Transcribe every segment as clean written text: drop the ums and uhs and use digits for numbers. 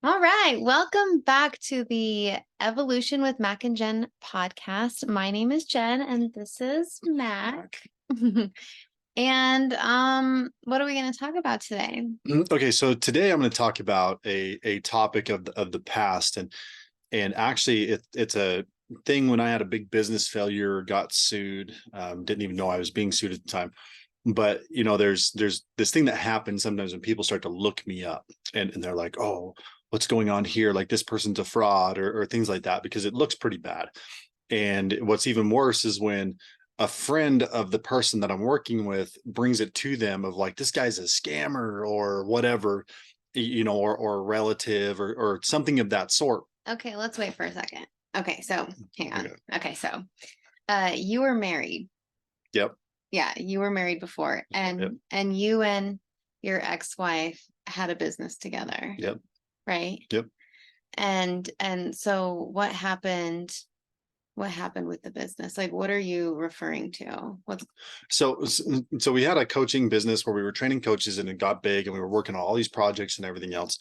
All right, welcome back to the Evolution with Mac and Jenn podcast. My name is Jen and this is Mac. And what are we going to talk about today? Okay, so today I'm going to talk about a topic of the past, and actually it's a thing. When I had a big business failure, got sued, didn't even know I was being sued at the time. But there's this thing that happens sometimes when people start to look me up, and they're like, oh, what's going on here? Like, this person's a fraud, or things like that, because it looks pretty bad. And what's even worse is when a friend of the person that I'm working with brings it to them of like, this guy's a scammer or whatever, or a relative, or something of that sort. Okay, let's wait for a second. Okay, so hang on. Okay. Okay, so you were married. Yep. Yeah, you were married before, Yep. and you and your ex-wife had a business together, Yep. right? Yep. And so what happened with the business? Like, what are you referring to? What's So we had a coaching business where we were training coaches, and it got big, and we were working on all these projects and everything else.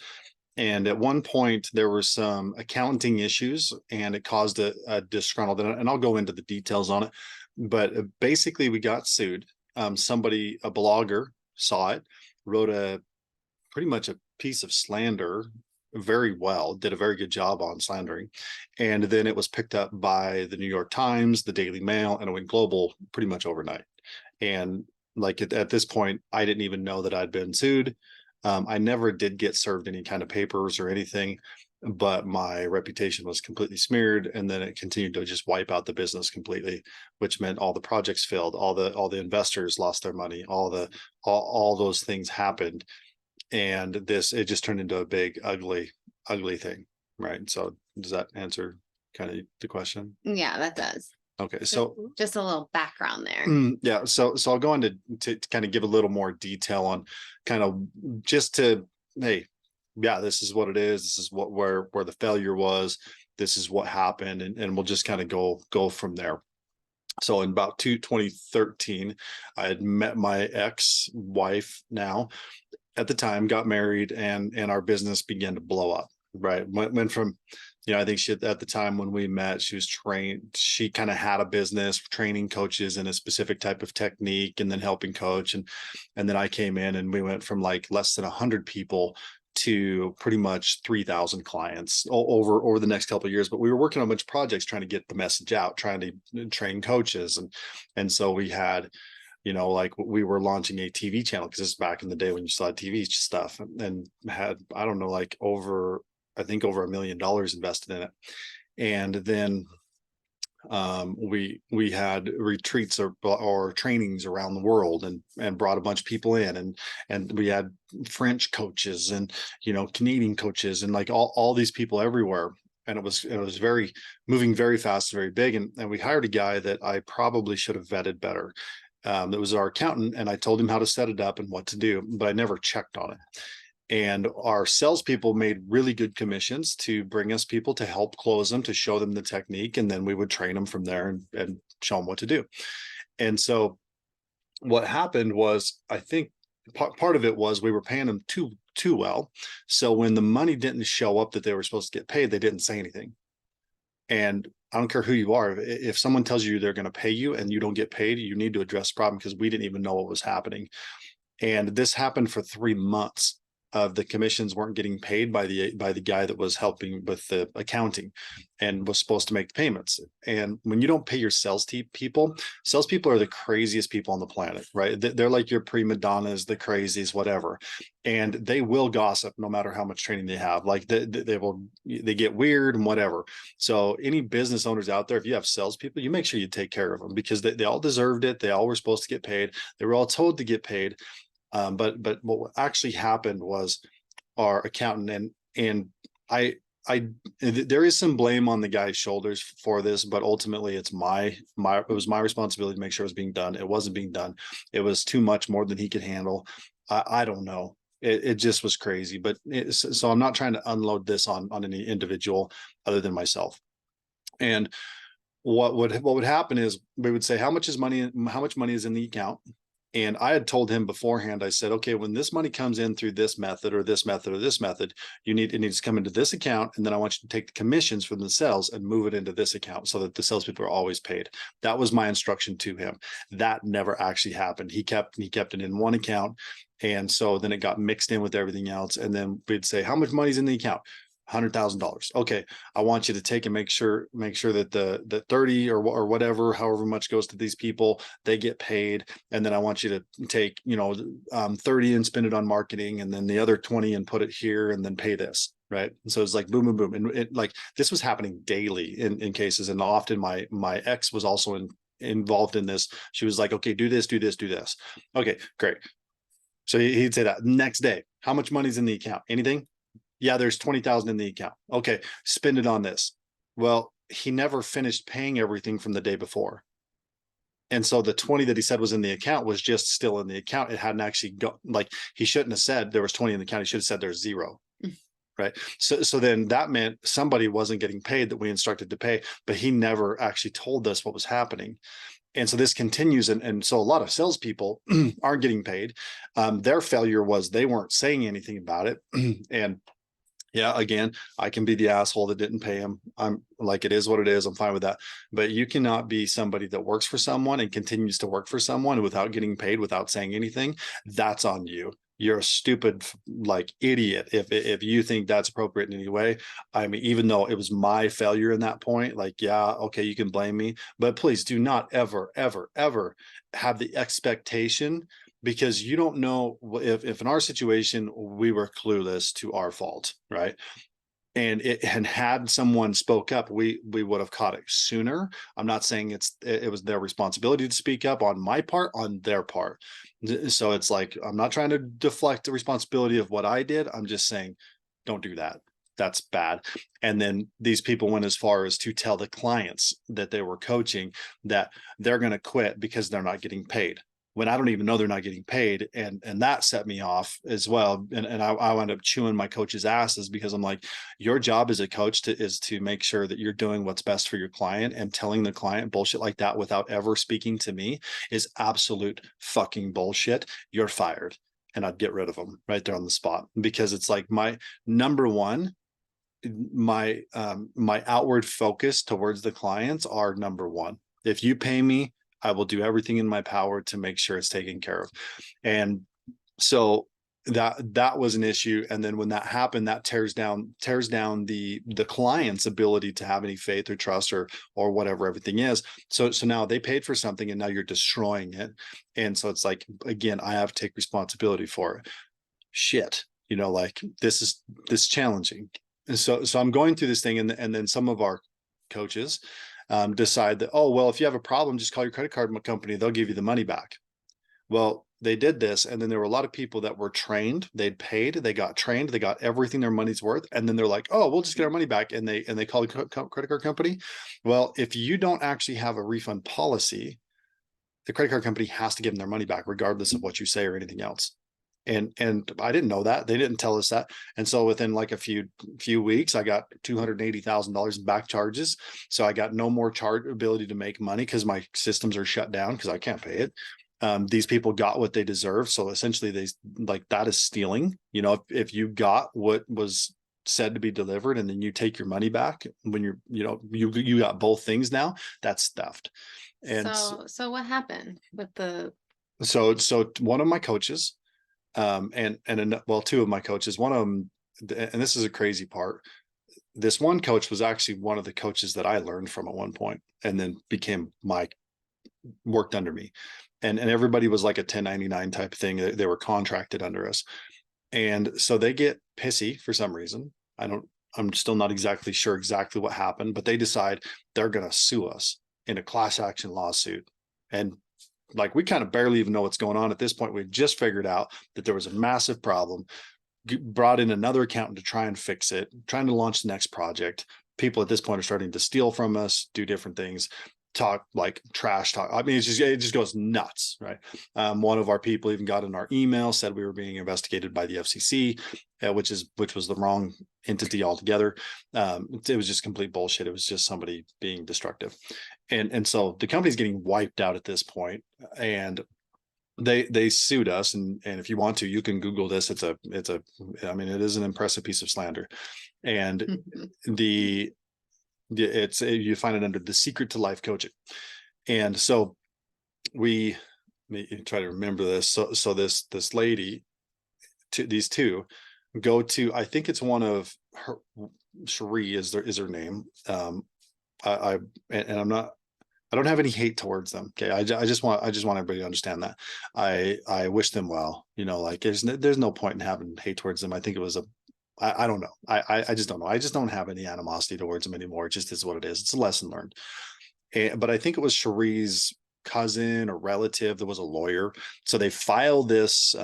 And at one point, there were some accounting issues, and it caused a disgruntled. And I'll go into the details on it. But basically, we got sued. Somebody, a blogger, saw it, wrote a pretty much a piece of slander very well, did a very good job on slandering. And then it was picked up by the New York Times, the Daily Mail, and it went global pretty much overnight. And like at this point, I didn't even know that I'd been sued. I never did get served any kind of papers or anything, but my reputation was completely smeared. And then it continued to just wipe out the business completely, which meant all the projects failed, all the investors lost their money, all those things happened. And it just turned into a big, ugly thing. Right. So does that answer kind of the question? Yeah, that does. Okay. Just So just a little background there. yeah, so I'll go on to kind of give a little more detail on kind of just to, hey, yeah, this is what it is. This is where the failure was. This is what happened, and we'll just kind of go from there. So in about 2013, I had met my ex-wife now at the time, got married, and our business began to blow up. Right, went from, I think she, at the time when we met, she was trained. She kind of had a business training coaches in a specific type of technique, and then helping coach, and then I came in, and we went from like less than 100 people to pretty much 3,000 clients over the next couple of years. But we were working on a bunch of projects trying to get the message out, trying to train coaches, and so we had, like we were launching a TV channel, because this is back in the day when you still had TV stuff, and had, I don't know, like I think over $1 million invested in it. And then we had retreats or trainings around the world, and brought a bunch of people in, and we had French coaches, and Canadian coaches, and like all these people everywhere. And it was very moving very fast, very big. And we hired a guy that I probably should have vetted better. That was our accountant, and I told him how to set it up and what to do, but I never checked on it. And our salespeople made really good commissions to bring us people to help close them, to show them the technique, and then we would train them from there, and show them what to do. And so what happened was, I think part of it was we were paying them too well. So when the money didn't show up that they were supposed to get paid, they didn't say anything. And I don't care who you are. If someone tells you they're going to pay you and you don't get paid, you need to address the problem, because we didn't even know what was happening. And this happened for 3 months. Of the commissions weren't getting paid by the guy that was helping with the accounting, and was supposed to make the payments. And when you don't pay your salespeople are the craziest people on the planet, right? They're like your prima donnas, the crazies, whatever. And they will gossip no matter how much training they have. Like they get weird and whatever. So any business owners out there, if you have salespeople, you make sure you take care of them, because they all deserved it. They all were supposed to get paid. They were all told to get paid. But what actually happened was, our accountant, and I there is some blame on the guy's shoulders for this, but ultimately it was my responsibility to make sure it was being done. It wasn't being done. It was too much, more than he could handle. I don't know. It just was crazy. But so I'm not trying to unload this on any individual other than myself. And what would happen is, we would say, how much money is in the account? And I had told him beforehand, I said, okay, when this money comes in through this method or this method or this method, it needs to come into this account. And then I want you to take the commissions from the sales and move it into this account so that the salespeople are always paid. That was my instruction to him. That never actually happened. He kept it in one account. And so then it got mixed in with everything else. And then we'd say, how much money's in the account? $100,000. Okay, I want you to take and make sure that the 30 or whatever, however much goes to these people, they get paid. And then I want you to take 30 and spend it on marketing, and then the other 20 and put it here, and then pay this. Right. And so it's like boom, boom, boom. And it, like, this was happening daily in cases. And often my ex was also involved in this. She was like, okay, do this, do this, do this. Okay, great. So he'd say that next day, how much money's in the account? Anything? Yeah, there's 20,000 in the account. Okay, spend it on this. Well, he never finished paying everything from the day before. And so the 20 that he said was in the account was just still in the account. It hadn't actually like, he shouldn't have said there was 20 in the account. He should have said there's zero. Right. So then that meant somebody wasn't getting paid that we instructed to pay, but he never actually told us what was happening. And so this continues. And so a lot of salespeople aren't getting paid. Their failure was they weren't saying anything about it. And yeah, again, I can be the asshole that didn't pay him. I'm like, it is what it is. I'm fine with that. But you cannot be somebody that works for someone and continues to work for someone without getting paid, without saying anything. That's on you. You're a stupid, like, idiot if you think that's appropriate in any way. I mean, even though it was my failure in that point, like, yeah, okay, you can blame me, but please do not ever, ever, ever have the expectation, because you don't know if in our situation we were clueless to our fault, right? And had someone spoke up, we would have caught it sooner. I'm not saying it was their responsibility to speak up on my part, on their part. So it's like, I'm not trying to deflect the responsibility of what I did. I'm just saying, don't do that. That's bad. And then these people went as far as to tell the clients that they were coaching that they're going to quit because they're not getting paid, when I don't even know they're not getting paid. And that set me off as well. And I wound up chewing my coach's asses, because I'm like, your job as a coach is to make sure that you're doing what's best for your client, and telling the client bullshit like that without ever speaking to me is absolute fucking bullshit. You're fired. And I'd get rid of them right there on the spot, because it's like, my number one, my outward focus towards the clients are number one. If you pay me, I will do everything in my power to make sure it's taken care of. And so that was an issue. And then when that happened, that tears down the client's ability to have any faith or trust or whatever everything is. So now they paid for something, and now you're destroying it. And so it's like, again, I have to take responsibility for it. Shit, like, this is challenging. And so I'm going through this thing, and then some of our coaches decide that, oh, well, if you have a problem, just call your credit card company. They'll give you the money back. Well, they did this. And then there were a lot of people that were trained. They'd paid, they got trained, they got everything their money's worth. And then they're like, oh, we'll just get our money back. And they call the credit card company. Well, if you don't actually have a refund policy, the credit card company has to give them their money back, regardless of what you say or anything else. And I didn't know that. They didn't tell us that. And so within like a few weeks, I got $280,000 in back charges. So I got no more ability to make money, because my systems are shut down because I can't pay it. These people got what they deserve. So essentially that is stealing. If you got what was said to be delivered, and then you take your money back when you got both things now, that's theft. And so what happened with the so one of my coaches, well, two of my coaches, one of them, and this is a crazy part, this one coach was actually one of the coaches that I learned from at one point, and then worked under me, and everybody was like a 1099 type thing. They were contracted under us. And so they get pissy for some reason. I'm still not exactly sure exactly what happened, but they decide they're going to sue us in a class action lawsuit. And like, we kind of barely even know what's going on at this point. We just figured out that there was a massive problem, brought in another accountant to try and fix it, trying to launch the next project. People at this point are starting to steal from us, do different things, talk like trash talk. I mean, it just goes nuts, right? One of our people even got in our email, said we were being investigated by the FCC, which was the wrong entity altogether. It was just complete bullshit. It was just somebody being destructive. And so the company's getting wiped out at this point. And they sued us, and if you want to, you can Google this. I mean, it is an impressive piece of slander. And the it's you find it under the secret to life coaching. And so we try to remember this. So this lady, these two go to, I think it's one of her, Cherie is her name. I and I'm not, I don't have any hate towards them. Okay. I just want everybody to understand that. I wish them well, like there's no point in having hate towards them. I think it was I don't know. I just don't know. I just don't have any animosity towards them anymore. It just is what it is. It's a lesson learned. But I think it was Cherie's cousin or relative that was a lawyer. So they filed this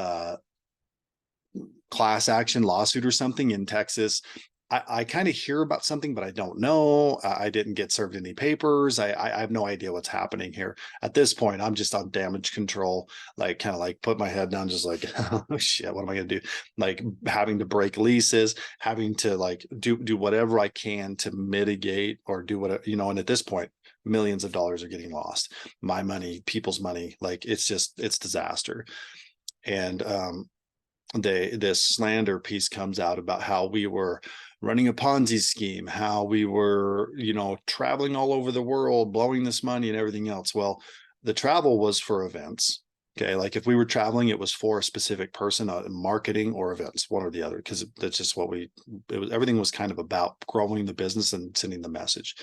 class action lawsuit or something in Texas. I kind of hear about something, but I don't know. I didn't get served any papers. I have no idea what's happening here. At this point, I'm just on damage control, like kind of like put my head down, just like, oh shit, what am I going to do? Like having to break leases, having to like do whatever I can to mitigate or do whatever, and at this point, millions of dollars are getting lost. My money, people's money, like it's disaster. And this slander piece comes out about how we were running a Ponzi scheme, how we were, traveling all over the world, blowing this money and everything else. Well, the travel was for events. Okay. Like if we were traveling, it was for a specific person, marketing or events, one or the other, because that's just what everything was kind of about growing the business and sending the message.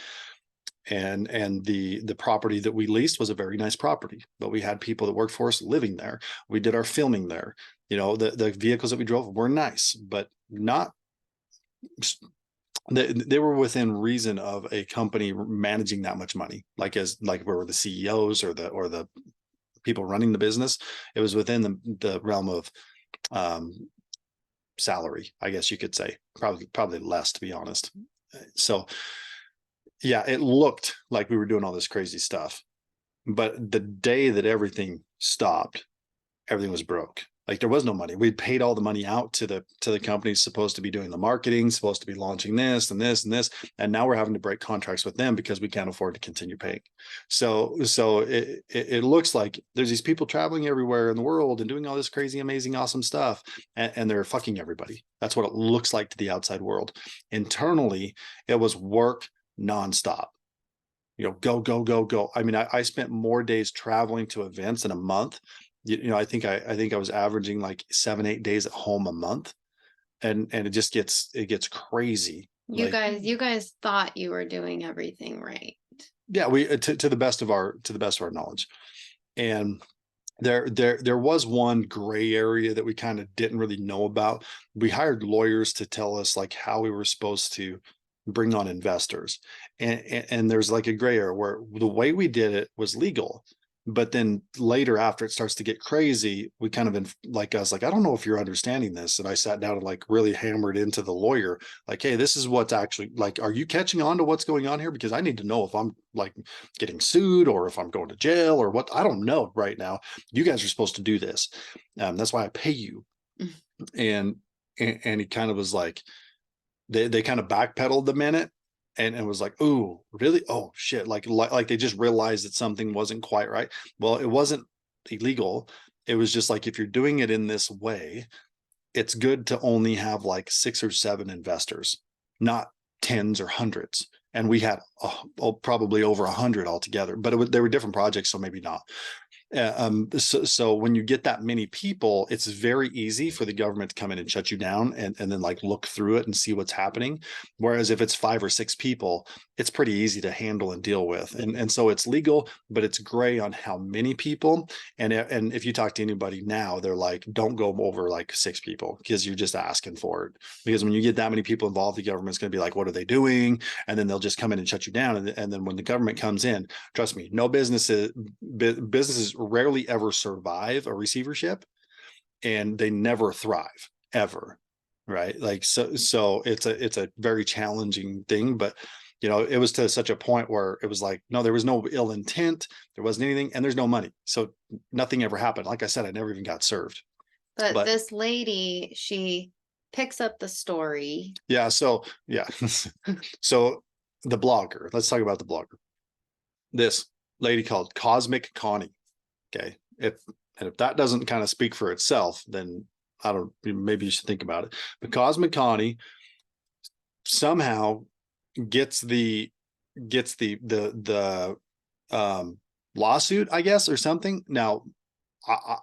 And the property that we leased was a very nice property, but we had people that worked for us living there. We did our filming there. The vehicles that we drove were nice, but not, they were within reason of a company managing that much money. Like we were the CEOs or the people running the business. It was within the realm of salary, I guess you could say. Probably less, to be honest. So yeah, it looked like we were doing all this crazy stuff, but the day that everything stopped, everything was broke. Like there was no money. We'd paid all the money out to the companies supposed to be doing the marketing, supposed to be launching this and this and this, and now we're having to break contracts with them because we can't afford to continue paying. So it looks like there's these people traveling everywhere in the world and doing all this crazy, amazing, awesome stuff, and they're fucking everybody. That's what it looks like to the outside world. Internally, it was work nonstop. Go. I mean, I spent more days traveling to events in a month. I think I was averaging like 7-8 days at home a month, and it gets crazy. You guys thought you were doing everything right. Yeah, we to the best of our knowledge. And there was one gray area that we kind of didn't really know about. We hired lawyers to tell us like how we were supposed to bring on investors, and there's like a gray area where the way we did it was legal, but then later after it starts to get crazy, we kind of I was like, I don't know if you're understanding this. And I sat down and like really hammered into the lawyer, like, hey, this is what's actually like, are you catching on to what's going on here? Because I need to know if I'm like getting sued or if I'm going to jail or what. I don't know right now. You guys are supposed to do this. That's why I pay you. And he kind of was like, they kind of backpedaled the minute and was like, oh, really? Oh shit. Like they just realized that something wasn't quite right. Well, it wasn't illegal. It was just like, if you're doing it in this way, it's good to only have like 6 or 7 investors, not tens or hundreds. And we had probably over 100 altogether, but they were different projects, so maybe not. So when you get that many people, it's very easy for the government to come in and shut you down and then like look through it and see what's happening. Whereas if it's 5 or 6 people, it's pretty easy to handle and deal with. And so it's legal, but it's gray on how many people. And if you talk to anybody now, they're like, don't go over like 6 people because you're just asking for it. Because when you get that many people involved, the government's going to be like, what are they doing? And then they'll just come in and shut you down. And then when the government comes in, trust me, no businesses rarely ever survive a receivership, and they never thrive ever, right? Like so it's a very challenging thing, but it was to such a point where it was like, no, there was no ill intent, there wasn't anything, and there's no money, so nothing ever happened. Like I said, I never even got served. But this lady, she picks up the story. Yeah, so yeah. So the blogger, let's talk about the blogger. This lady called Cosmic Connie. Okay. And if that doesn't kind of speak for itself, then I don't, maybe you should think about it. But Cosmic Connie somehow gets the lawsuit, I guess, or something. Now, I,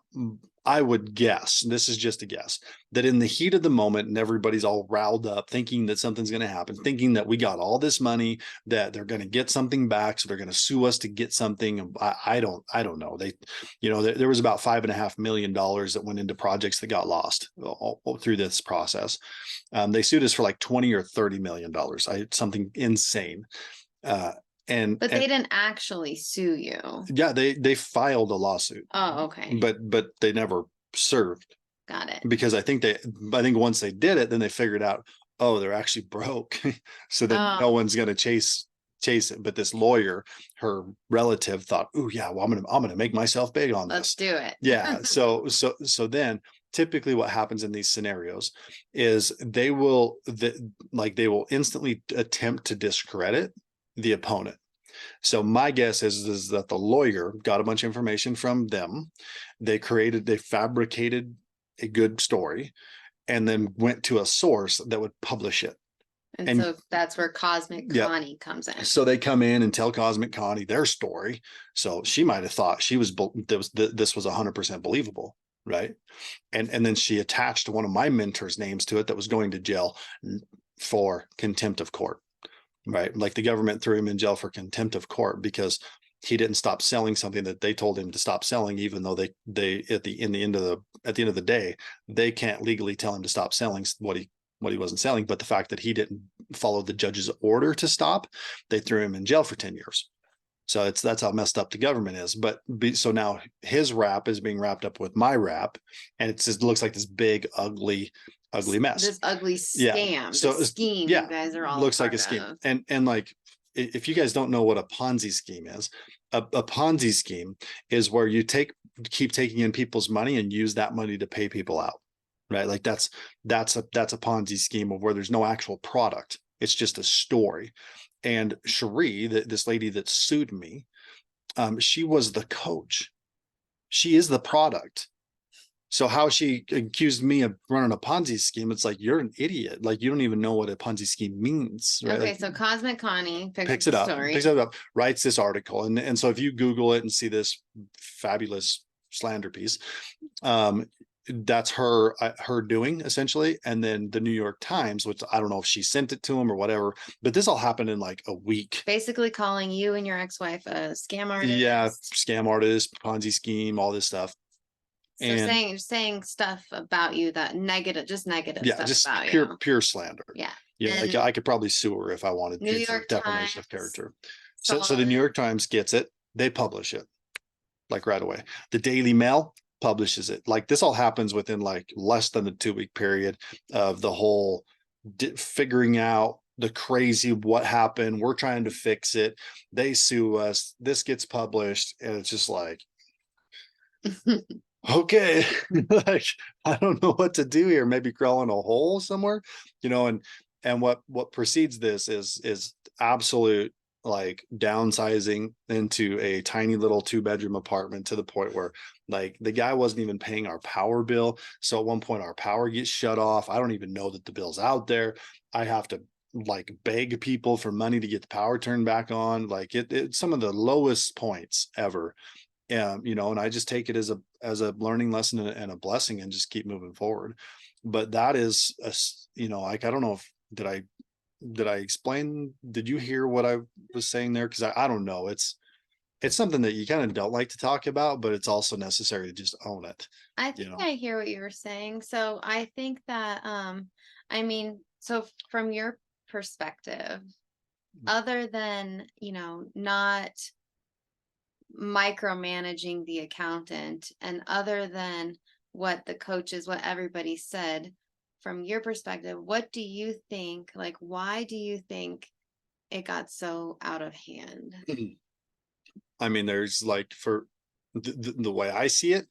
I would guess, this is just a guess, that in the heat of the moment and everybody's all riled up thinking that something's going to happen, thinking that we got all this money, that they're going to get something back, so they're going to sue us to get something. I don't know. They, there was about $5.5 million that went into projects that got lost all through this process. They sued us for like 20 or $30 million. Something insane. But they didn't actually sue you. Yeah, they filed a lawsuit. Oh, okay. But they never served. Got it. Because I think once they did it, then they figured out, oh, they're actually broke. So then no one's gonna chase it. But this lawyer, her relative, thought, oh yeah, well, I'm gonna make myself big on this. Let's do it. Yeah. So then typically what happens in these scenarios is they will instantly attempt to discredit the opponent. So my guess is that the lawyer got a bunch of information from them. They fabricated a good story and then went to a source that would publish it. And so that's where Cosmic Connie comes in. So they come in and tell Cosmic Connie their story. So she might have thought this was 100% believable, right? And then she attached one of my mentors' names to it that was going to jail for contempt of court. Right. Like the government threw him in jail for contempt of court because he didn't stop selling something that they told him to stop selling, even though they at the end of the day, they can't legally tell him to stop selling what he wasn't selling. But the fact that he didn't follow the judge's order to stop, they threw him in jail for 10 years. So that's how messed up the government is. So now his rap is being wrapped up with my rap, and it looks like this big, ugly mess. This ugly scam. Yeah. So scheme you guys are all looks like a scheme. And like, if you guys don't know what a Ponzi scheme is, a Ponzi scheme is where you keep taking in people's money and use that money to pay people out. Right. Like that's a Ponzi scheme of where there's no actual product. It's just a story. And Cherie, this lady that sued me, she was the coach. She is the product. So how she accused me of running a Ponzi scheme, it's like, you're an idiot. Like, you don't even know what a Ponzi scheme means. Right? Okay, like, so Cosmic Connie picks it up, writes this article. And so if you Google it and see this fabulous slander piece, that's her doing essentially. And then the New York Times, which I don't know if she sent it to him or whatever, but this all happened in like a week. Basically calling you and your ex-wife a scam artist. Yeah, scam artist, Ponzi scheme, all this stuff. So saying stuff about you that negative stuff just about pure slander. Yeah. Yeah, like I could probably sue her if I wanted to for defamation of character. So the New York Times gets it, they publish it like right away. The Daily Mail publishes it. Like this all happens within like less than a 2-week period of the whole figuring out the crazy what happened. We're trying to fix it. They sue us. This gets published, and it's just like, okay, like I don't know what to do here. Maybe crawl in a hole somewhere, and what precedes this is absolute like downsizing into a tiny little 2-bedroom apartment to the point where like the guy wasn't even paying our power bill. So at one point our power gets shut off. I don't even know that the bill's out there. I have to like beg people for money to get the power turned back on. Like it's some of the lowest points ever. And I just take it as a learning lesson and a blessing and just keep moving forward. But that is like, I don't know if did I explain? Did you hear what I was saying there? Because I don't know. It's something that you kind of don't like to talk about, but it's also necessary to just own it. I think I hear what you were saying. So I think that, so from your perspective, other than, not micromanaging the accountant and other than what the coaches, what everybody said, from your perspective, what do you think, like, why do you think it got so out of hand? I mean, there's like, for the way I see it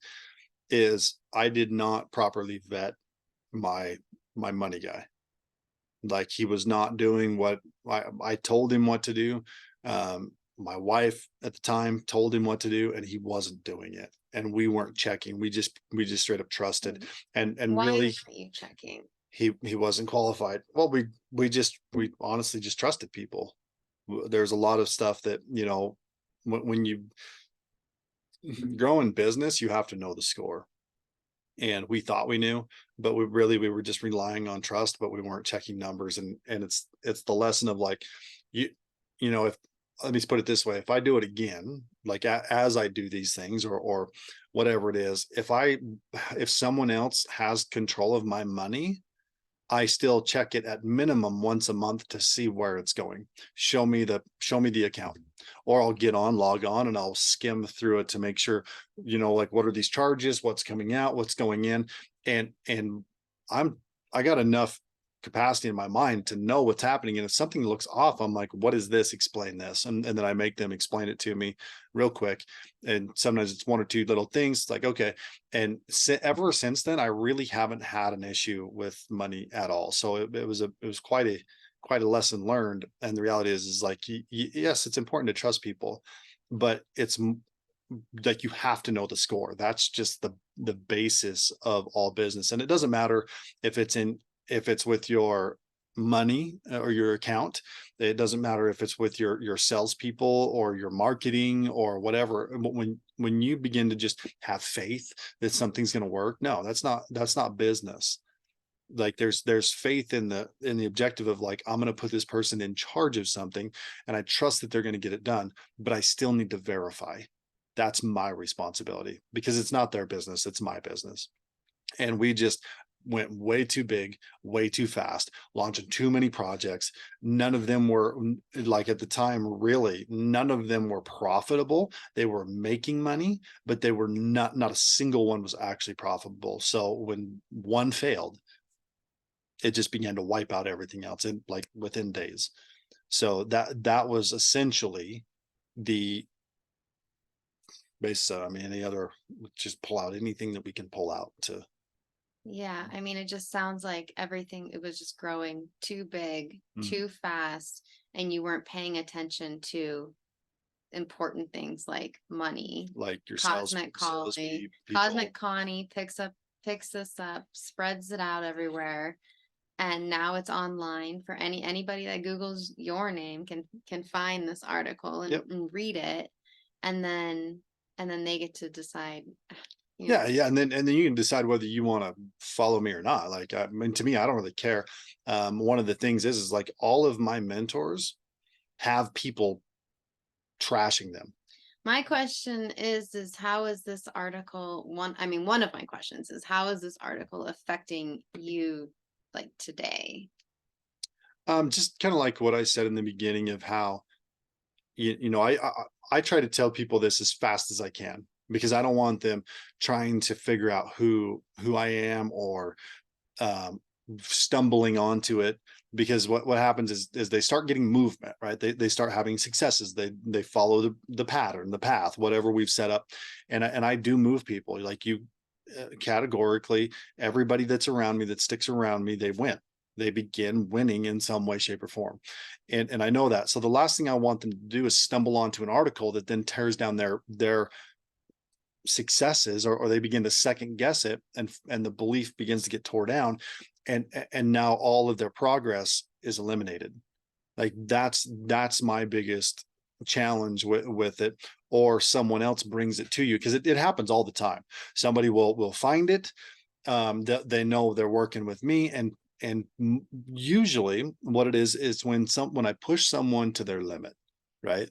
is I did not properly vet my money guy. Like he was not doing what I told him what to do. My wife at the time told him what to do and he wasn't doing it. and we weren't checking. We just straight up trusted. And Why really, weren't you checking? he wasn't qualified. Well, we honestly just trusted people. There's a lot of stuff that, when you grow in business, you have to know the score. And we thought we knew, but we were just relying on trust, but we weren't checking numbers. And it's the lesson of like, you if, let me put it this way, if I do it again, like as I do these things, or whatever it is, if someone else has control of my money, I still check it at minimum once a month to see where it's going. Show me the account. Or I'll log on, and I'll skim through it to make sure, like, what are these charges, what's coming out, what's going in. And I got enough capacity in my mind to know what's happening. And if something looks off, I'm like, what is this? Explain this. And then I make them explain it to me real quick. And sometimes it's one or two little things, like, okay. And ever since then, I really haven't had an issue with money at all. So it was quite a lesson learned. And the reality is like, yes, it's important to trust people, but it's like, you have to know the score. That's just the basis of all business. And it doesn't matter if it's with your money or your account. It doesn't matter if it's with your salespeople or your marketing or whatever. When you begin to just have faith that something's going to work, no, that's not business. Like, there's faith in the objective of like, I'm going to put this person in charge of something, and I trust that they're going to get it done, but I still need to verify. That's my responsibility, because it's not their business, it's my business. And we just went way too big, way too fast, launching too many projects. None of them were, like, at the time, really, none of them were profitable. They were making money, but they were not a single one was actually profitable. So when one failed, it just began to wipe out everything else in, like, within days. So that was essentially the base. I mean, any other, just pull out anything that we can pull out to. Yeah, I mean, it just sounds like everything, it was just growing too big, too fast, and you weren't paying attention to important things like money. Like your Cosmic sales Collie, people. Cosmic Connie picks this up, spreads it out everywhere, and now it's online for anybody that Googles your name can find this article Yep. and read it, and then they get to decide. Yeah, yeah, and then you can decide whether you want to follow me or not. Like, I mean, to me, I don't really care. One of the things is like, all of my mentors have people trashing them. My question is how is this article one of my questions is, how is this article affecting you, like, today? Just kind of like what I said in the beginning of how, I try to tell people this as fast as I can, because I don't want them trying to figure out who I am, or um, stumbling onto it. Because what happens is they start getting movement, right? They start having successes. They follow the pattern, the path, whatever we've set up. And I do move people, like, you, categorically, everybody that's around me, that sticks around me, they win. They begin winning in some way, shape, or form. And I know that. So the last thing I want them to do is stumble onto an article that then tears down their successes, or they begin to second guess it, and the belief begins to get tore down, and now all of their progress is eliminated. Like, that's my biggest challenge with it. Or someone else brings it to you, because it happens all the time. Somebody will find it. They know they're working with me, and usually what it is when I push someone to their limit, right?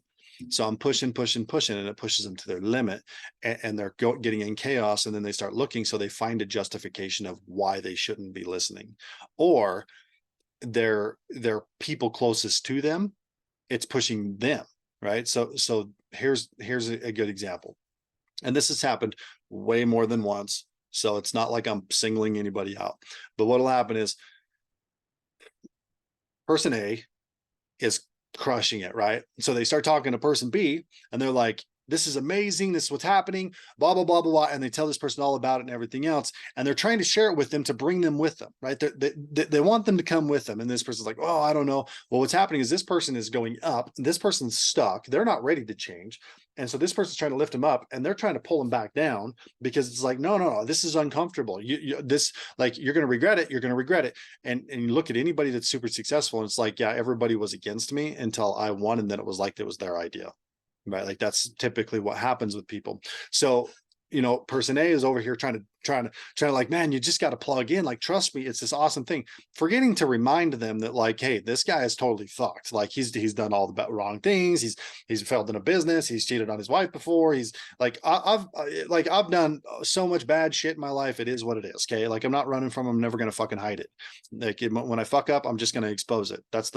So I'm pushing, and it pushes them to their limit, and they're getting in chaos, and then they start looking, so they find a justification of why they shouldn't be listening. Or their people closest to them, it's pushing them, right? So here's a good example, and this has happened way more than once, so it's not like I'm singling anybody out. But what'll happen is, person A is crushing it, right? So they start talking to person B, and they're like, this is amazing, this is what's happening, blah blah blah blah blah, and they tell this person all about it and everything else, and they're trying to share it with them to bring them with them, right? They want them to come with them, and this person's like, oh, I don't know. Well, what's happening is this person is going up, this person's stuck, they're not ready to change, and so this person's trying to lift them up, and they're trying to pull them back down, because it's like, no no no, this is uncomfortable, this, like, you're going to regret it, you're going to regret it. And you look at anybody that's super successful, and it's like, yeah, everybody was against me until I won, and then it was like it was their idea, right? Like that's typically what happens with people. So, person A is over here trying to like, man, you just got to plug in, like, trust me, it's this awesome thing, forgetting to remind them that, like, hey, this guy is totally fucked, like he's done all the wrong things, he's failed in a business, he's cheated on his wife before, he's like, I've done so much bad shit in my life, it is what it is, okay? Like, I'm not running from him, I'm never going to fucking hide it. Like, when I fuck up, I'm just going to expose it. That's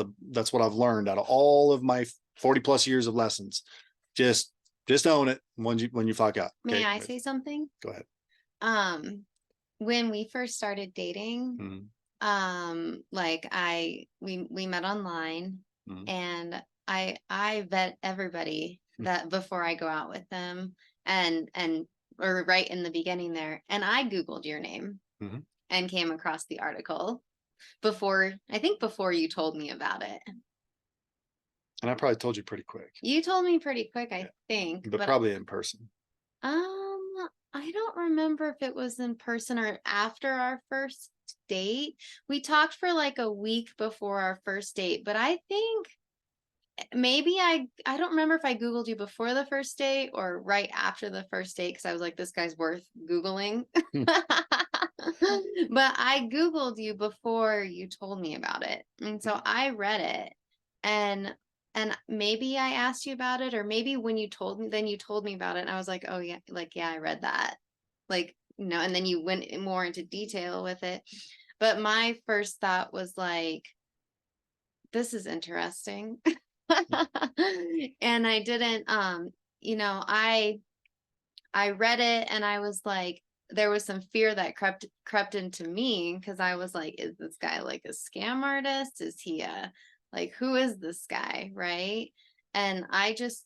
what I've learned out of all of my 40 plus years of lessons. Just own it when you fuck up. May I say something? Go ahead. When we first started dating, like we met online, and I vet everybody that before I go out with them, and or right in the beginning there, and I Googled your name and came across the article before you told me about it. And I probably told you pretty quick. You told me pretty quick, I think. But probably in person. I don't remember if it was in person or after our first date. We talked for like a week before our first date, but I think maybe I don't remember if I Googled you before the first date or right after the first date, because I was like, this guy's worth Googling. But I Googled you before you told me about it. And so I read it, and maybe I asked you about it, or maybe when you told me, then you told me about it, and I was like, oh yeah, like, yeah, I read that. Like, and then you went more into detail with it. But my first thought was like, this is interesting. And I didn't, I read it, and I was like, there was some fear that crept into me, because I was like, is this guy like a scam artist? Is he like, who is this guy, right? And I just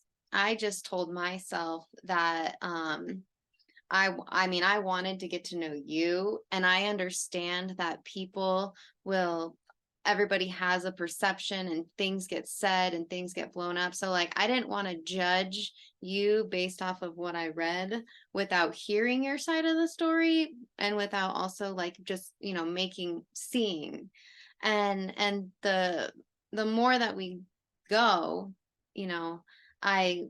told myself that I mean, I wanted to get to know you, and I understand that everybody has a perception, and things get said and things get blown up. So like, I didn't want to judge you based off of what I read without hearing your side of the story, and without also like just, seeing. And the more that we go, I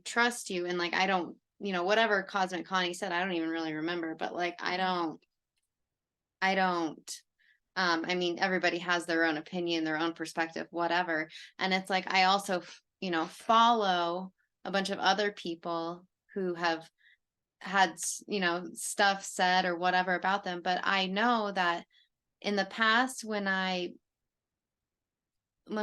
trust you, and like, I don't, whatever Cosmic Connie said, I don't even really remember, but like, I don't, I mean, everybody has their own opinion, their own perspective, whatever. And it's like, I also, follow a bunch of other people who have had, stuff said or whatever about them. But I know that in the past, let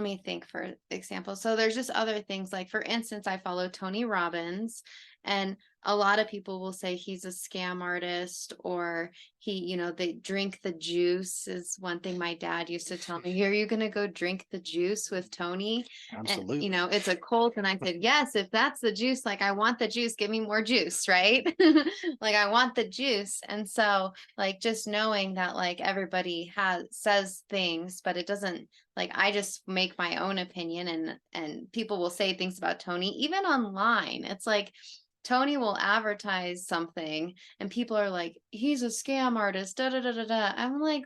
me think, for example. So there's just other things, like, for instance, I follow Tony Robbins, and a lot of people will say he's a scam artist, or they drink the juice is one thing my dad used to tell me. Are you going to go drink the juice with Tony? Absolutely. And, it's a cult. And I said, yes, if that's the juice, like, I want the juice, give me more juice, right? Like, I want the juice. And so, like, just knowing that, like, everybody says things, but it doesn't, like, I just make my own opinion, and people will say things about Tony, even online. It's like, Tony will advertise something and people are like, he's a scam artist, da da da da da. I'm like,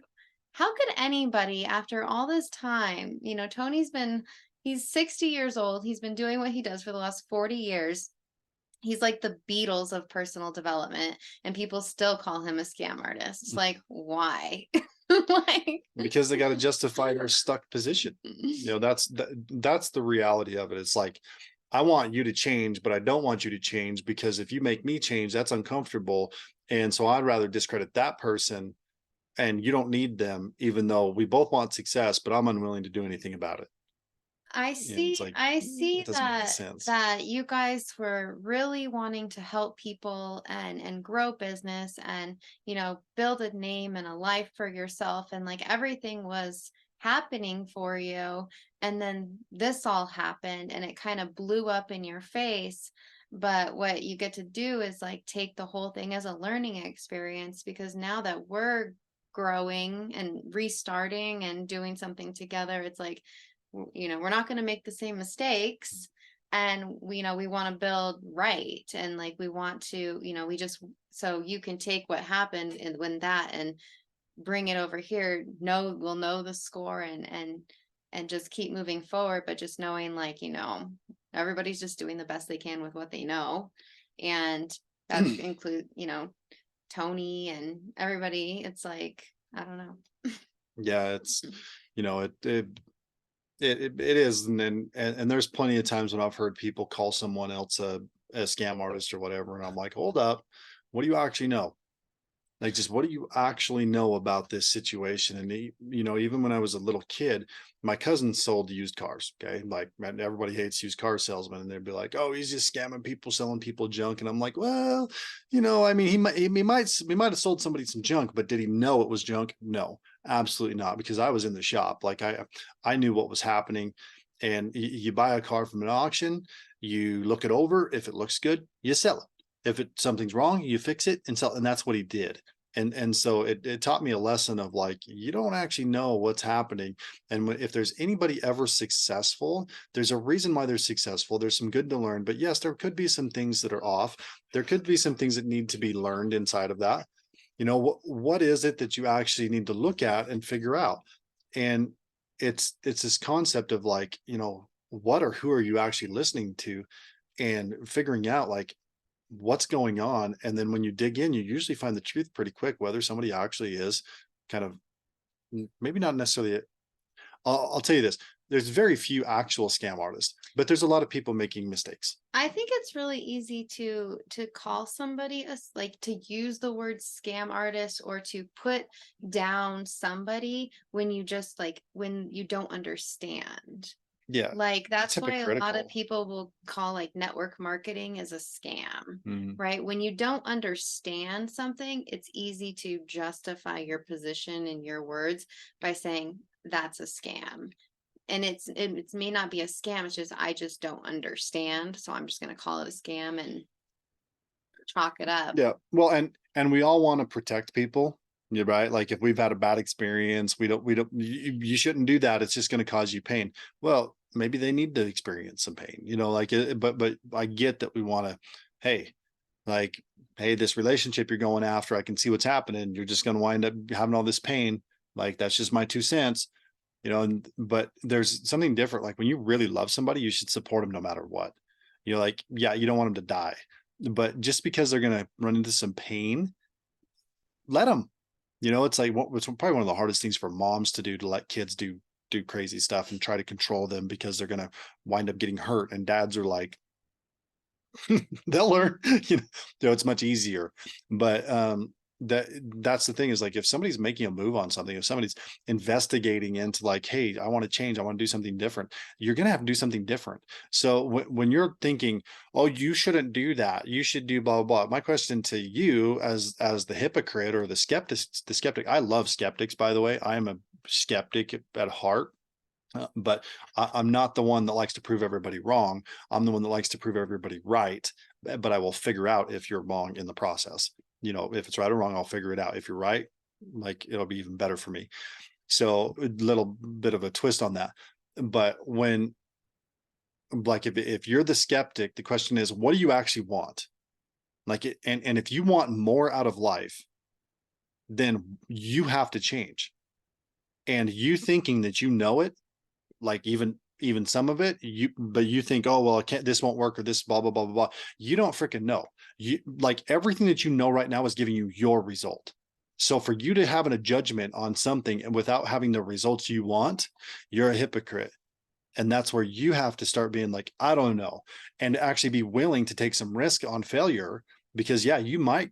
how could anybody, after all this time, he's 60 years old, he's been doing what he does for the last 40 years. He's like the Beatles of personal development, and people still call him a scam artist. It's like, why? Like, because they got to justify their stuck position. That's the reality of it. It's like, I want you to change, but I don't want you to change, because if you make me change, that's uncomfortable. And so I'd rather discredit that person, and you don't need them, even though we both want success, but I'm unwilling to do anything about it. I see, like, I see it doesn't make any sense. that you guys were really wanting to help people and grow business, and, build a name and a life for yourself, and like, everything was happening for you. And then this all happened, and it kind of blew up in your face. But what you get to do is like take the whole thing as a learning experience, because now that we're growing and restarting and doing something together, it's like, we're not going to make the same mistakes. And we want to build right. And like, we want to, we just, so you can take what happened and when that and bring it over here, we'll know the score and just keep moving forward, but just knowing like, everybody's just doing the best they can with what they know. And that include, Tony and everybody. It's like, I don't know. Yeah, it's, it is. And there's plenty of times when I've heard people call someone else a scam artist or whatever. And I'm like, hold up, what do you actually know? Like, just what do you actually know about this situation? And even when I was a little kid, my cousin sold used cars. Okay, like, man, everybody hates used car salesmen, and they'd be like, "Oh, he's just scamming people, selling people junk." And I'm like, well, I mean, he might have sold somebody some junk, but did he know it was junk? No, absolutely not, because I was in the shop. Like, I knew what was happening. And you buy a car from an auction, you look it over. If it looks good, you sell it. If something's wrong, you fix it and sell. And that's what he did. And so it taught me a lesson of like, you don't actually know what's happening. And if there's anybody ever successful, there's a reason why they're successful. There's some good to learn, but yes, there could be some things that are off. There could be some things that need to be learned inside of that. What is it that you actually need to look at and figure out? And it's this concept of like, what or who are you actually listening to, and figuring out like what's going on. And then when you dig in, you usually find the truth pretty quick, whether somebody actually is kind of, maybe not necessarily. I'll tell you this: there's very few actual scam artists, but there's a lot of people making mistakes. I think it's really easy to call somebody like to use the word scam artist or to put down somebody when you just like when you don't understand. Yeah, Like it's that's why a lot of hypocritical. people will call like network marketing as a scam, Mhm. right? When you don't understand something, it's easy to justify your position in your words by saying that's a scam. And it may not be a scam, it's just I just don't understand. So I'm just gonna call it a scam and chalk it up. Yeah, well, and we all want to protect people. You're right. Like, if we've had a bad experience, we don't, you shouldn't do that. It's just going to cause you pain. Well, maybe they need to experience some pain, like but I get that we want to, hey, like, hey, this relationship you're going after, I can see what's happening. You're just going to wind up having all this pain. Like, that's just my 2 cents, but there's something different. Like, when you really love somebody, you should support them no matter what. Like, yeah, you don't want them to die, but just because they're going to run into some pain, let them. It's like it's probably one of the hardest things for moms to do, to let kids do crazy stuff and try to control them because they're going to wind up getting hurt. And dads are like, they'll learn. It's much easier. But that's the thing, is like, if somebody's making a move on something, if somebody's investigating into like, hey, I want to change, I want to do something different, you're going to have to do something different. So when you're thinking, oh, you shouldn't do that, you should do blah blah blah, my question to you, as the hypocrite or the skeptic, I love skeptics, by the way. I am a skeptic at heart. But I'm not the one that likes to prove everybody wrong. I'm the one that likes to prove everybody right. But I will figure out if you're wrong in the process. If it's right or wrong, I'll figure it out. If you're right, like, it'll be even better for me. So a little bit of a twist on that. But when, like, if you're the skeptic, the question is, what do you actually want? Like, and if you want more out of life, then you have to change. And you thinking that it, like, even some of it, but you think, oh well, I can't, this won't work, or this blah blah blah blah blah. You don't freaking know. You, like, everything that you know right now is giving you your result. So for you to have a judgment on something and without having the results you want, you're a hypocrite. And that's where you have to start being like, I don't know, and actually be willing to take some risk on failure. Because yeah, you might,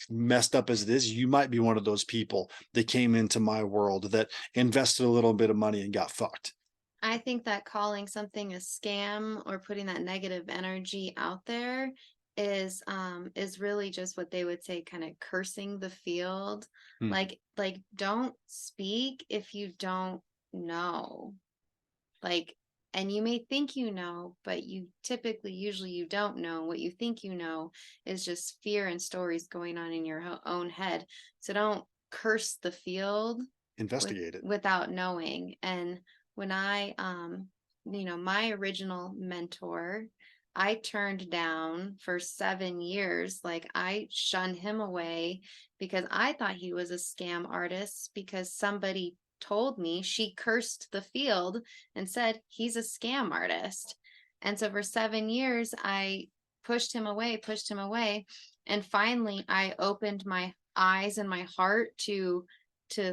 messed up as it is, you might be one of those people that came into my world that invested a little bit of money and got fucked. I think that calling something a scam or putting that negative energy out there is really just what they would say kind of cursing the field. Hmm. Like don't speak if you don't know. Like And you may think you know, but you typically, usually you don't know. What you think you know is just fear and stories going on in your own head. So don't curse the field Investigate it. without knowing. And when my original mentor, I turned down for 7 years. Like, I shunned him away because I thought he was a scam artist, because somebody told me, she cursed the field and said he's a scam artist. And so for 7 years, I pushed him away. And finally, I opened my eyes and my heart to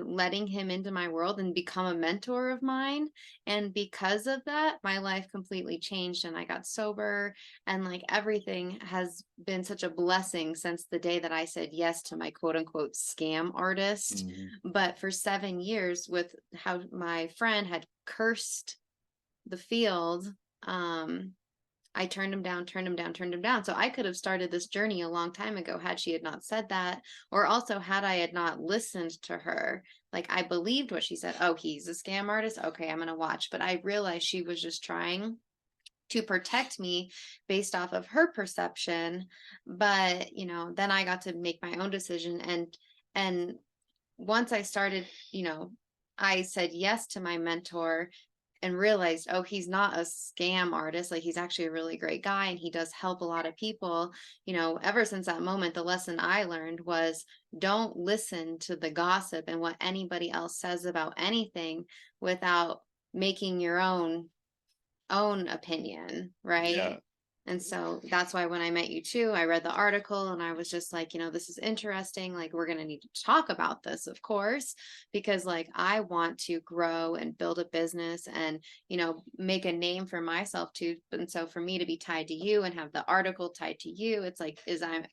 letting him into my world and become a mentor of mine. And because of that, my life completely changed and I got sober, and like everything has been such a blessing since the day that I said yes to my quote unquote scam artist. Mhm. But for 7 years, with how my friend had cursed the field, I turned him down, turned him down, turned him down. So I could have started this journey a long time ago had she had not said that, or also had I had not listened to her. Like, I believed what she said. Oh, he's a scam artist. Okay, I'm gonna watch. But I realized she was just trying to protect me based off of her perception. But then I got to make my own decision, and once I started, I said yes to my mentor and realized, oh, he's not a scam artist. Like, he's actually a really great guy and he does help a lot of people. Ever since that moment, the lesson I learned was, don't listen to the gossip and what anybody else says about anything without making your own opinion, Yeah. right? And so that's why when I met you too, I read the article and I was just like, this is interesting. Like, we're going to need to talk about this, of course, because like I want to grow and build a business and, make a name for myself too. And so for me to be tied to you and have the article tied to you, it's like,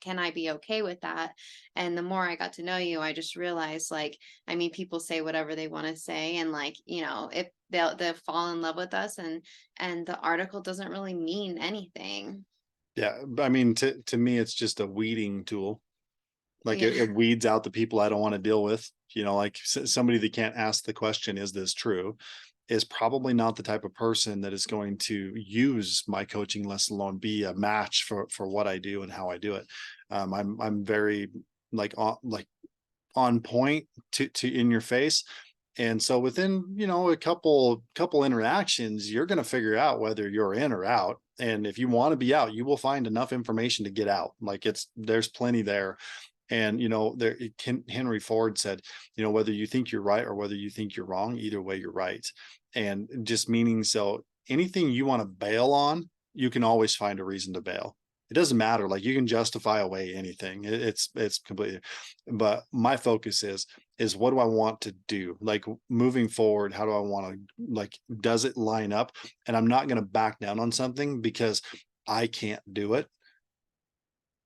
can I be okay with that? And the more I got to know you, I just realized, like, I mean, people say whatever they want to say. And like, if they'll fall in love with us, and the article doesn't really mean anything. Yeah. I mean, to me, it's just a weeding tool. Like Yeah. it weeds out the people I don't want to deal with. Like somebody that can't ask the question, is this true? Is probably not the type of person that is going to use my coaching, let alone be a match for what I do and how I do it. I'm very on point to in your face. And so within, a couple interactions, you're going to figure out whether you're in or out. And if you want to be out, you will find enough information to get out. Like there's plenty there. And Henry Ford said, whether you think you're right or whether you think you're wrong, either way you're right. And just meaning, so anything you want to bail on, you can always find a reason to bail. It doesn't matter. Like, you can justify away anything. It's completely. But my focus is what do I want to do? Like, moving forward, how do I want to, like, does it line up? And I'm not going to back down on something because I can't do it.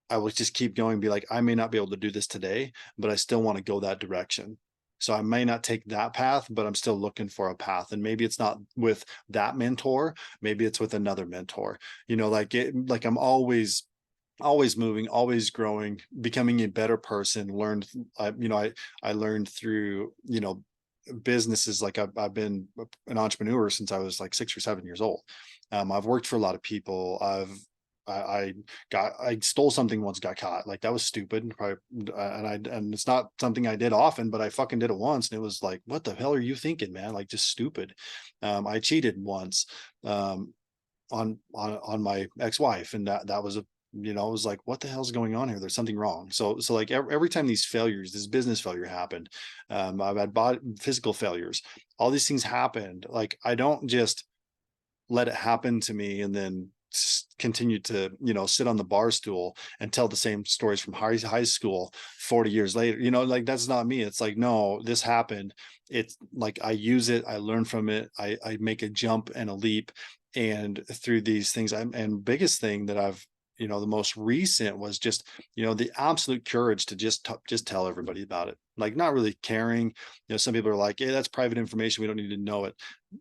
I will just keep going, be like, I may not be able to do this today, but I still want to go that direction. So I may not take that path, but I'm still looking for a path. And maybe it's not with that mentor, maybe it's with another mentor. Like I'm always moving, always growing, becoming a better person. I learned through, businesses. Like I've been an entrepreneur since I was like 6 or 7 years old. I've worked for a lot of people. I stole something once, got caught. Like, that was stupid. Probably, and it's not something I did often, but I fucking did it once, and it was like, what the hell are you thinking, man? Like, just stupid. I cheated once on my ex-wife, and that was it was like, what the hell's going on here? There's something wrong. So like every time these failures, this business failure happened, I've had physical failures, all these things happened. Like, I don't just let it happen to me and then continue to sit on the bar stool and tell the same stories from high school 40 years later. Like, that's not me. It's like, no, this happened. It's like, I use it, I learn from it, I make a jump and a leap. And through these things, and biggest thing that I've, the most recent was just, the absolute courage to just tell everybody about it. Like, not really caring. Some people are like, hey, that's private information, we don't need to know it.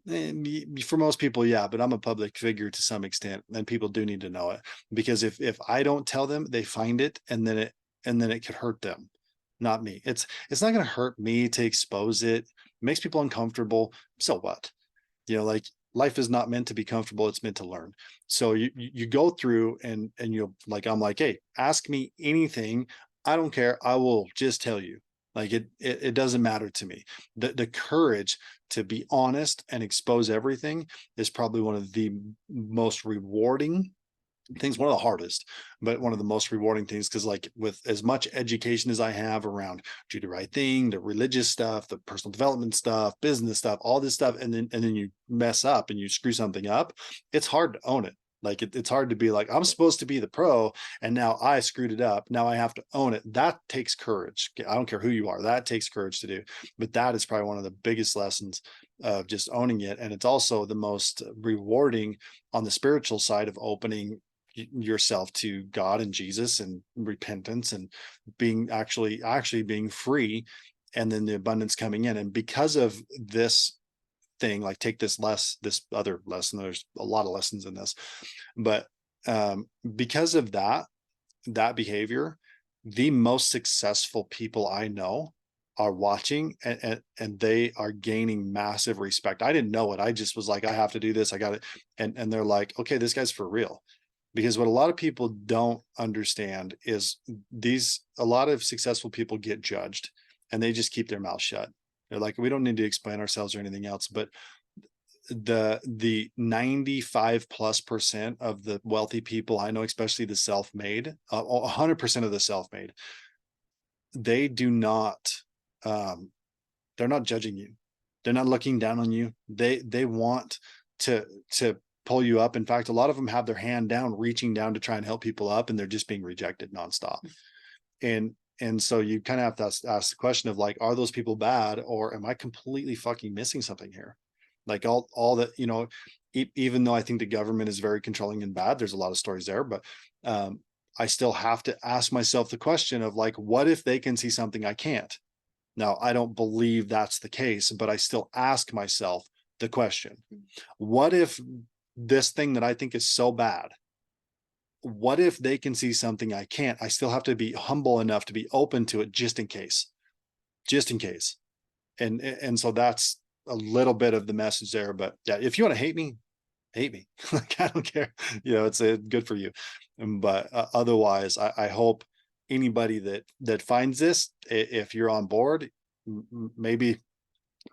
And for most people, yeah, but I'm a public figure to some extent, and people do need to know it, because if I don't tell them, they find it, and then it could hurt them, not me. It's not going to hurt me to expose it. It makes people uncomfortable. So what? Like, life is not meant to be comfortable. It's meant to learn. So you go through and you'll like, I'm like, hey, ask me anything. I don't care. I will just tell you. Like it doesn't matter to me. The courage to be honest and expose everything is probably one of the most rewarding things, one of the hardest, but one of the most rewarding things. Because like with as much education as I have around do the right thing, the religious stuff, the personal development stuff, business stuff, all this stuff, and then you mess up and you screw something up, it's hard to own it. Like it's hard to be like, I'm supposed to be the pro and now I screwed it up, now I have to own it. That takes courage. I don't care who you are, that takes courage to do. But that is probably one of the biggest lessons of just owning it. And it's also the most rewarding on the spiritual side of opening yourself to God and Jesus and repentance and being actually being free, and then the abundance coming in. And because of this thing, like take this other lesson, there's a lot of lessons in this, but because of that behavior, the most successful people I know are watching, and they are gaining massive respect. I didn't know it. I just was like, I have to do this. I got it. And they're like, okay, this guy's for real. Because what a lot of people don't understand is a lot of successful people get judged and they just keep their mouth shut. They're like, we don't need to explain ourselves or anything else. But the 95+% of the wealthy people I know, especially the self-made, 100% of the self-made, they do not, they're not judging you. They're not looking down on you. They want to pull you up. In fact, a lot of them have their hand down, reaching down to try and help people up, and they're just being rejected nonstop. And so you kind of have to ask the question of like, are those people bad, or am I completely fucking missing something here? Like all that, even though I think the government is very controlling and bad, there's a lot of stories there, but I still have to ask myself the question of like, what if they can see something I can't? Now, I don't believe that's the case, but I still ask myself the question, what if this thing that I think is so bad, what if they can see something I can't? I still have to be humble enough to be open to it just in case. And so that's a little bit of the message there. But yeah, if you want to hate me, like I don't care. It's good for you. But otherwise, I hope anybody that finds this, if you're on board, maybe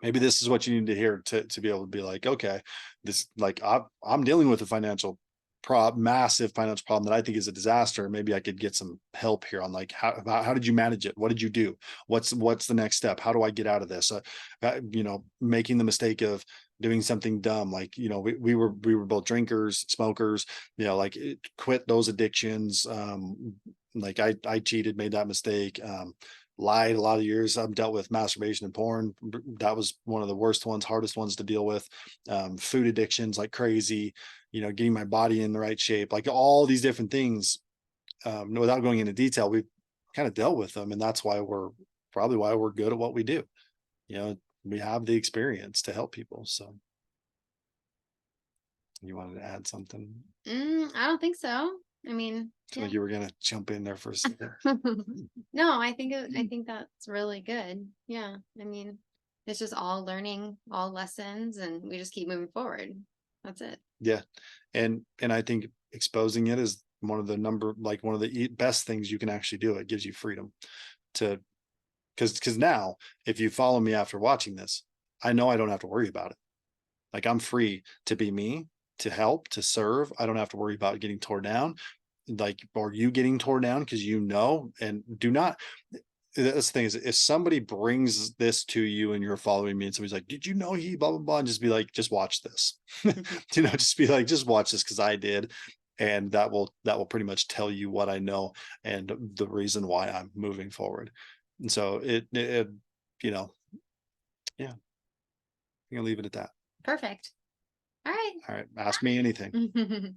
this is what you need to hear to be able to be like, okay, this, like, I'm dealing with a massive financial problem that I think is a disaster. Maybe I could get some help here on like, how did you manage it? What did you do? What's the next step? How do I get out of this? Making the mistake of doing something dumb. Like, we were both drinkers, smokers, like quit those addictions. Like I cheated, made that mistake. Lied a lot of years. I've dealt with masturbation and porn. That was one of the worst ones, hardest ones to deal with. Food addictions like crazy, getting my body in the right shape, like all these different things. Without going into detail, we've kind of dealt with them. And that's why we're good at what we do. We have the experience to help people. So you wanted to add something? I don't think so. I mean, So yeah. you were going to jump in there for a second. No, I think that's really good. Yeah. I mean, it's just all learning, all lessons, and we just keep moving forward. That's it. Yeah. And I think exposing it is one of the best things you can actually do. It gives you freedom to, because now if you follow me after watching this, I know I don't have to worry about it. Like I'm free to be me, to help, to serve. I don't have to worry about getting torn down, like, or you getting torn down, because and do not. That's the thing, is if somebody brings this to you and you're following me and somebody's like, did you know he blah blah blah, and just be like, just watch this. Just be like, just watch this because I did. And that will pretty much tell you what I know and the reason why I'm moving forward. And so it yeah, I'm gonna leave it at that. Perfect. All right. All right, ask me anything.